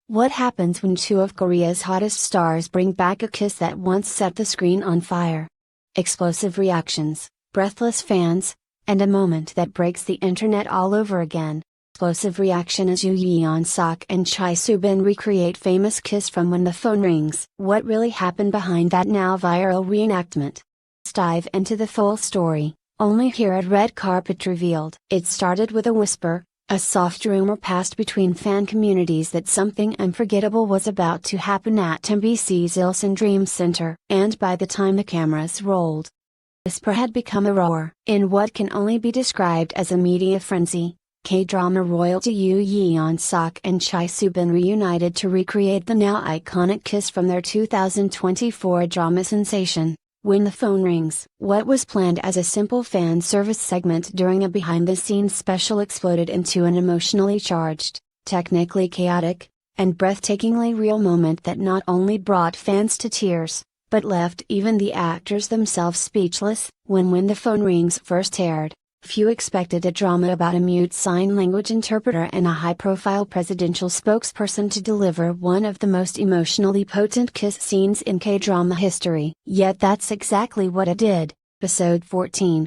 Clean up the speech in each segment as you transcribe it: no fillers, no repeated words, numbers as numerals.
What happens when two of Korea's hottest stars bring back a kiss that once set the screen on fire? Explosive reactions, breathless fans, and a moment that breaks the internet all over again. Explosive reaction as Yoo Yeon-seok and Chae Soo-bin recreate famous kiss from When the Phone Rings. What really happened behind that now viral reenactment? Let's dive into the full story, only here at Red Carpet Revealed. It started with a whisper, a soft rumor passed between fan communities that something unforgettable was about to happen at MBC's Ilsan Dream Center. And by the time the cameras rolled, the whisper had become a roar. In what can only be described as a media frenzy, K-drama royalty Yoo Yeon-seok and Chae Soo-bin reunited to recreate the now iconic kiss from their 2024 drama sensation, When the Phone Rings. What was planned as a simple fan service segment during a behind-the-scenes special exploded into an emotionally charged, technically chaotic, and breathtakingly real moment that not only brought fans to tears, but left even the actors themselves speechless. When the Phone Rings first aired, few expected a drama about a mute sign language interpreter and a high-profile presidential spokesperson to deliver one of the most emotionally potent kiss scenes in K-drama history. Yet that's exactly what it did. Episode 14.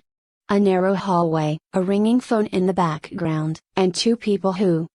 A narrow hallway, a ringing phone in the background, and two people who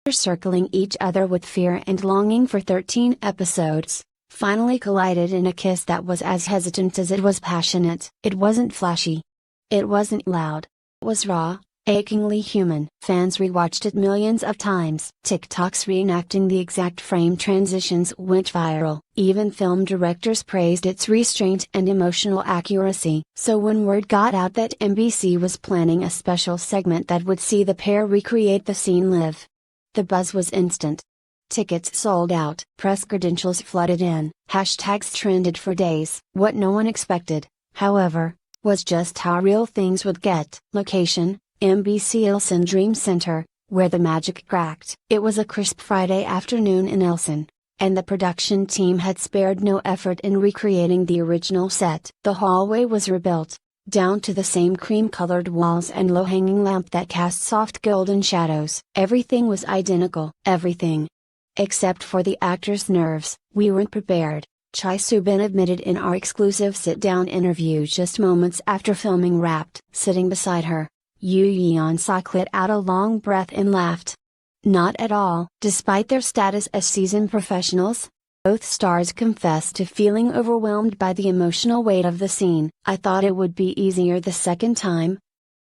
are circling each other with fear and longing for 13 episodes, finally collided in a kiss that was as hesitant as it was passionate. It wasn't flashy. It wasn't loud. Was raw, achingly human. Fans rewatched it millions of times. TikToks reenacting the exact frame transitions went viral. Even film directors praised its restraint and emotional accuracy. So when word got out that MBC was planning a special segment that would see the pair recreate the scene live, the buzz was instant. Tickets sold out. Press credentials flooded in. Hashtags trended for days. What no one expected, however, was just how real things would get. Location: MBC Ilsan Dream Center, where the magic cracked. It was a crisp Friday afternoon in Ilsan, and the production team had spared no effort in recreating the original set. The hallway was rebuilt, down to the same cream-colored walls and low-hanging lamp that cast soft golden shadows. Everything was identical. Everything. Except for the actors' nerves. We weren't prepared, Chae Soo-bin admitted in our exclusive sit-down interview just moments after filming wrapped. Sitting beside her, Yoo Yeon-seok let out a long breath and laughed. Not at all. Despite their status as seasoned professionals, both stars confessed to feeling overwhelmed by the emotional weight of the scene. I thought it would be easier the second time,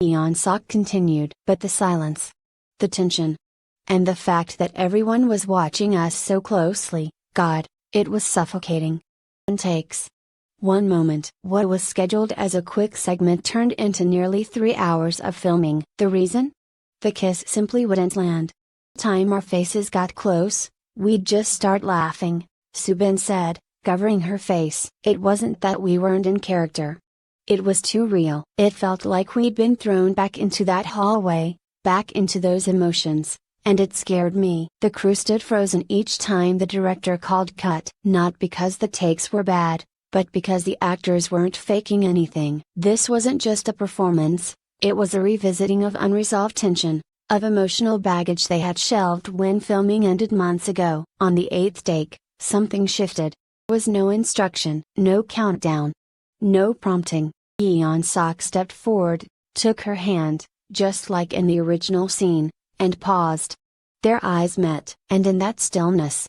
Yeon-seok continued. But the silence, the tension, and the fact that everyone was watching us so closely, God, it was suffocating. And takes. One moment. What was scheduled as a quick segment turned into nearly 3 hours of filming. The reason? The kiss simply wouldn't land. Time our faces got close, we'd just start laughing, Soo-bin said, covering her face. It wasn't that we weren't in character. It was too real. It felt like we'd been thrown back into that hallway, back into those emotions. And it scared me. The crew stood frozen each time the director called cut. Not because the takes were bad, but because the actors weren't faking anything. This wasn't just a performance, it was a revisiting of unresolved tension, of emotional baggage they had shelved when filming ended months ago. On the 8th take, something shifted. There was no instruction, no countdown, no prompting. Yeon-seok stepped forward, took her hand, just like in the original scene, and paused. Their eyes met, and in that stillness,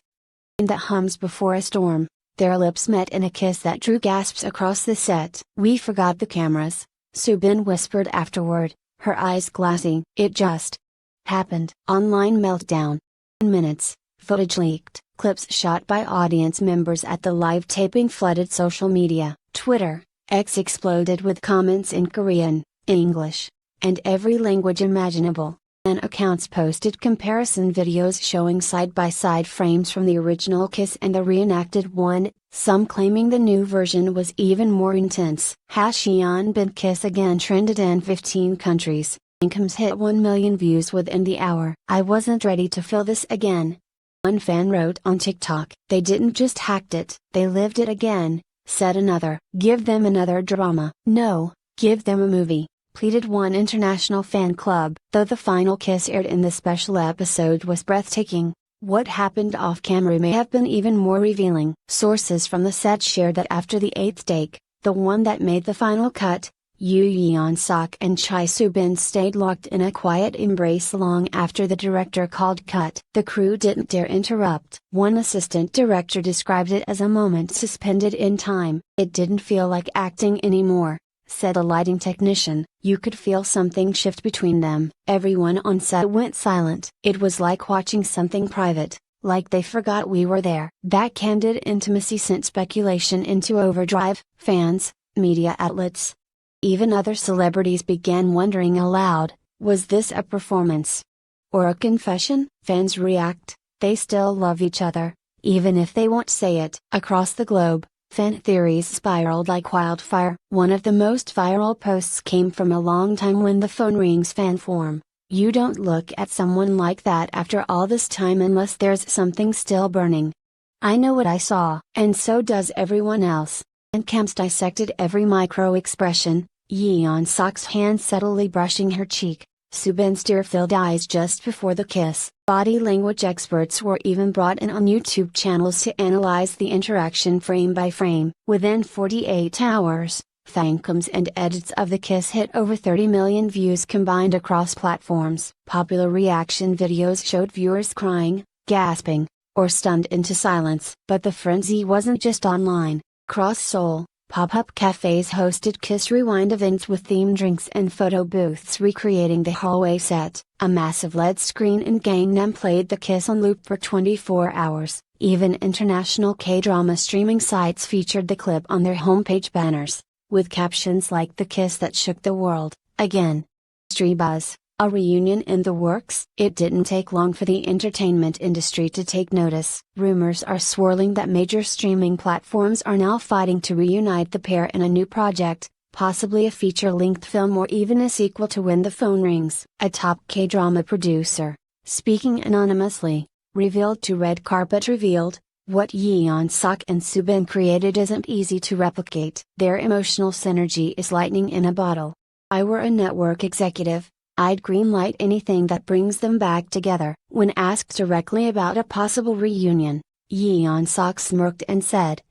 in that hums before a storm, their lips met in a kiss that drew gasps across the set. We forgot the cameras, Soo-bin whispered afterward, her eyes glassy. It just happened. Online meltdown. In minutes, footage leaked. Clips shot by audience members at the live taping flooded social media. Twitter, X exploded with comments in Korean, English, and every language imaginable. And accounts posted comparison videos showing side-by-side frames from the original kiss and the reenacted one, some claiming the new version was even more intense. #Yeon-bin kiss again trended in 15 countries. Incomes hit 1 million views within the hour. I wasn't ready to feel this again. One fan wrote on TikTok. They didn't just hacked it, they lived it again, said another. Give them another drama. No, give them a movie, pleaded one international fan club. Though the final kiss aired in the special episode was breathtaking, What happened off camera may have been even more revealing. Sources from the set shared that after the eighth take, the one that made the final cut, Yoo Yeon-seok and Chae Soo-bin stayed locked in a quiet embrace long after the director called cut. The crew didn't dare interrupt. One assistant director described it as a moment suspended in time. It didn't feel like acting anymore, said a lighting technician. You could feel something shift between them. Everyone on set went silent. It was like watching something private, like they forgot we were there. That candid intimacy sent speculation into overdrive. Fans, media outlets, even other celebrities began wondering aloud, was this a performance? Or a confession? Fans react, they still love each other, even if they won't say it. Across the globe, fan theories spiraled like wildfire. One of the most viral posts came from a long time when the phone rings fan form. You don't look at someone like that after all this time unless there's something still burning. I know what I saw, and so does everyone else. And cams dissected every micro expression. Yeon-seok's hand subtly brushing her cheek, Soo-bin's tear-filled eyes just before the kiss. Body language experts were even brought in on YouTube channels to analyze the interaction frame by frame. Within 48 hours, fancams and edits of the kiss hit over 30 million views combined across platforms. Popular reaction videos showed viewers crying, gasping, or stunned into silence. But the frenzy wasn't just online. Cross Seoul, pop-up cafes hosted Kiss Rewind events with themed drinks and photo booths recreating the hallway set. A massive LED screen in Gangnam played the kiss on loop for 24 hours. Even international K-drama streaming sites featured the clip on their homepage banners, with captions like "The kiss that shook the world, again." Industry buzz, a reunion in the works? It didn't take long for the entertainment industry to take notice. Rumors are swirling that major streaming platforms are now fighting to reunite the pair in a new project, possibly a feature-length film or even a sequel to When the Phone Rings. A top K-drama producer, speaking anonymously, revealed to Red Carpet revealed, what Yeon-seok and Soo-bin created isn't easy to replicate. Their emotional synergy is lightning in a bottle. I were a network executive, I'd greenlight anything that brings them back together. When asked directly about a possible reunion, Yeon-seok smirked and said,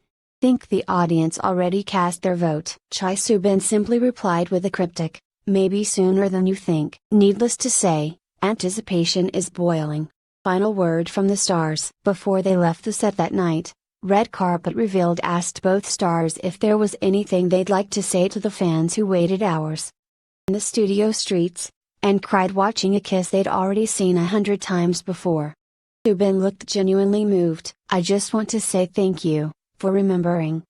"Think the audience already cast their vote." Chae Soo-bin simply replied with a cryptic, "Maybe sooner than you think." Needless to say, anticipation is boiling. Final word from the stars. Before they left the set that night, Red Carpet revealed asked both stars if there was anything they'd like to say to the fans who waited hours in the studio streets, and cried watching a kiss they'd already seen 100 times before. Soo-bin looked genuinely moved. "I just want to say thank you, for remembering,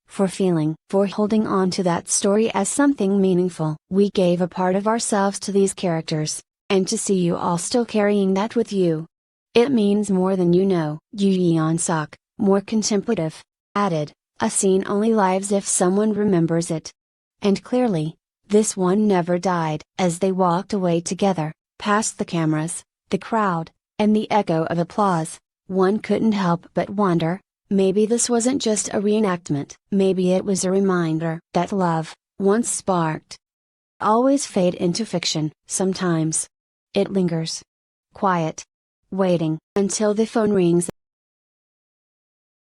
for feeling, for holding on to that story as something meaningful. We gave a part of ourselves to these characters, and to see you all still carrying that with you. It means more than you know." Yoo Yeon-seok, more contemplative, added, "A scene only lives if someone remembers it. And clearly, this one never died." As they walked away together, past the cameras, the crowd, and the echo of applause, one couldn't help but wonder, maybe this wasn't just a reenactment. Maybe it was a reminder that love, once sparked, always fade into fiction. Sometimes it lingers, quiet, waiting until the phone rings